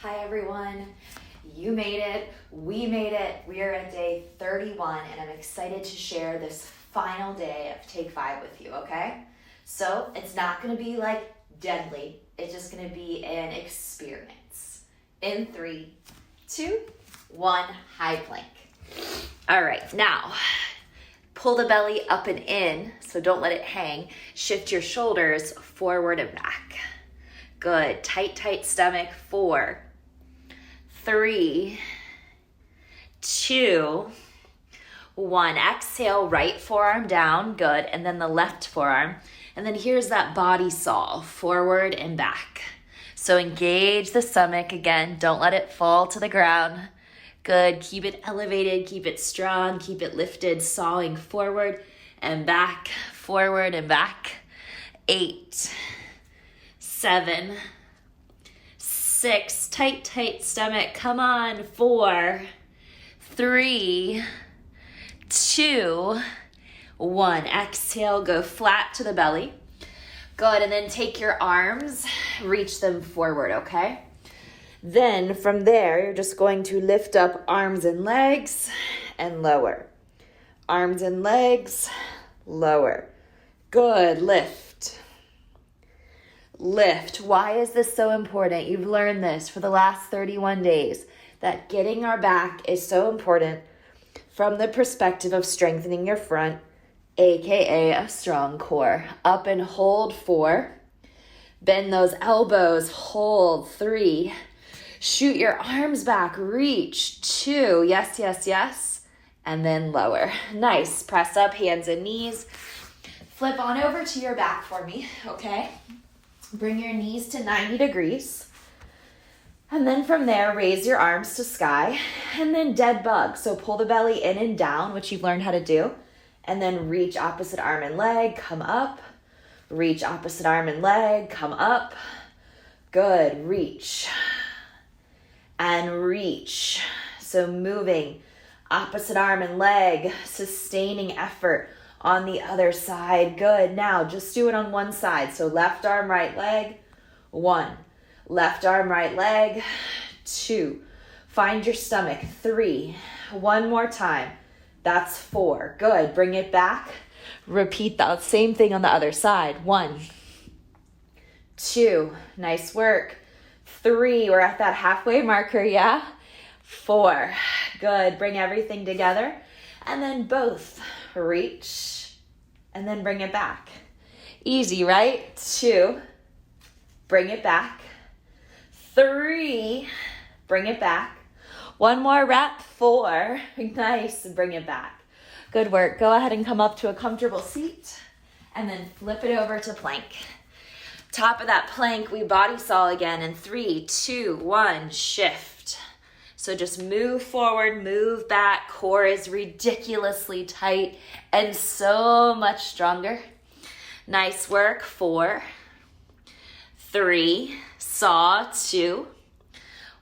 Hi everyone, you made it, we made it. We are at day 31 and I'm excited to share this final day of take 5 with you, okay? So it's not gonna be like deadly, it's just gonna be an experience. In 3, 2, 1, high plank. All right, now pull the belly up and in, so don't let it hang. Shift your shoulders forward and back. Good, tight stomach. 4, 3, 2, 1. Exhale, right forearm down, good, and then the left forearm. And then here's that body saw, forward and back. So engage the stomach again, don't let it fall to the ground. Good, keep it elevated, keep it strong, keep it lifted, sawing forward and back, forward and back. 8, 7, 6, tight stomach, come on. 4, 3, 2, 1. Exhale, go flat to the belly. Good, and then take your arms, reach them forward, okay? Then from there, you're just going to lift up arms and legs and lower. Arms and legs, lower. Good, lift. Lift. Why is this so important? You've learned this for the last 31 days, that getting our back is so important from the perspective of strengthening your front, aka a strong core. Up and hold. 4. Bend those elbows, hold. 3. Shoot your arms back, reach. 2. Yes. And then lower. Nice. Press up, hands and knees. Flip on over to your back for me, okay? Bring your knees to 90 degrees. And then from there, raise your arms to sky. And then dead bug. So pull the belly in and down, which you've learned how to do. And then reach opposite arm and leg, come up. Reach opposite arm and leg, come up. Good, reach. And reach. So moving opposite arm and leg, sustaining effort on the other side. Good. Now just do it on one side. So left arm, right leg. 1. Left arm, right leg. 2. Find your stomach. 3. One more time. That's 4. Good. Bring it back. Repeat that same thing on the other side. 1, 2. Nice work. 3. We're at that halfway marker, yeah? 4. Good. Bring everything together. And then both. Reach. And then bring it back. Easy, right? 2. Bring it back. 3. Bring it back. One more rep. 4. Nice. Bring it back. Good work. Go ahead and come up to a comfortable seat. And then flip it over to plank. Top of that plank, we body saw again in 3, 2, 1, shift. So just move forward, move back. Core is ridiculously tight and so much stronger. Nice work. 4, 3, saw. 2,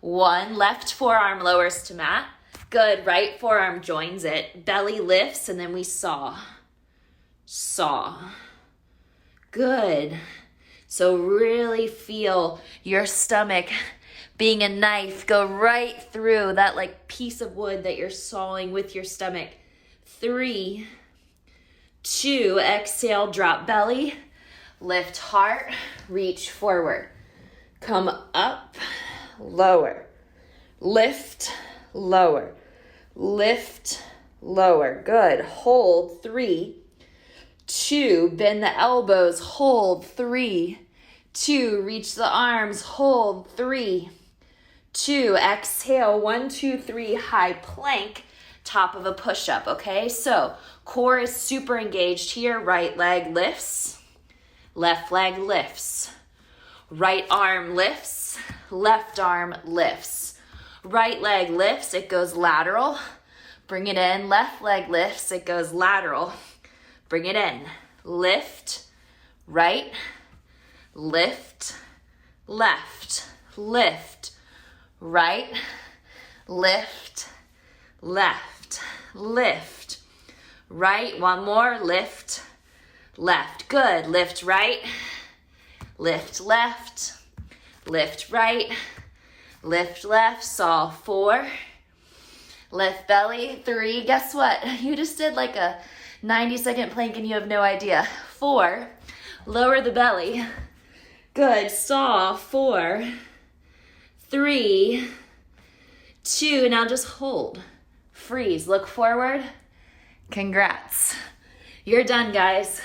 1. Left forearm lowers to mat. Good. Right forearm joins it. Belly lifts and then we saw. Saw. Good. So really feel your stomach being a knife. Go right through that like piece of wood that you're sawing with your stomach. 3, 2, exhale, drop belly, lift heart, reach forward. Come up, lower, lift, lower, lift, lower. Good. Hold. 3, 2, bend the elbows, hold. 3, 2, reach the arms, hold. 3, 2, exhale. 1, 2, 3, high plank, top of a push-up, okay? So core is super engaged here. Right leg lifts, left leg lifts, right arm lifts, left arm lifts. Right leg lifts, it goes lateral. Bring it in. Left leg lifts, it goes lateral. Bring it in. Lift, right, lift, left, lift, right, lift, left, lift, right. One more. Lift, left. Good. Lift right, lift left, lift right, Lift left, saw 4. Lift belly, 3. Guess what? You just did like a 90-second plank and you have no idea. 4. Lower the belly. Good. Saw 4. 3. 2. Now just hold. Freeze. Look forward. Congrats. You're done, guys.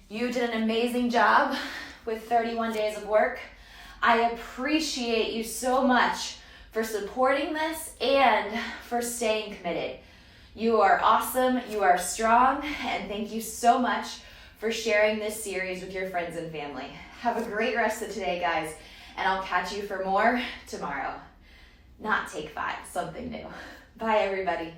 You did an amazing job with 31 days of work. I appreciate you so much for supporting this and for staying committed. You are awesome, you are strong, and thank you so much for sharing this series with your friends and family. Have a great rest of today, guys, and I'll catch you for more tomorrow. Not take 5, something new. Bye, everybody.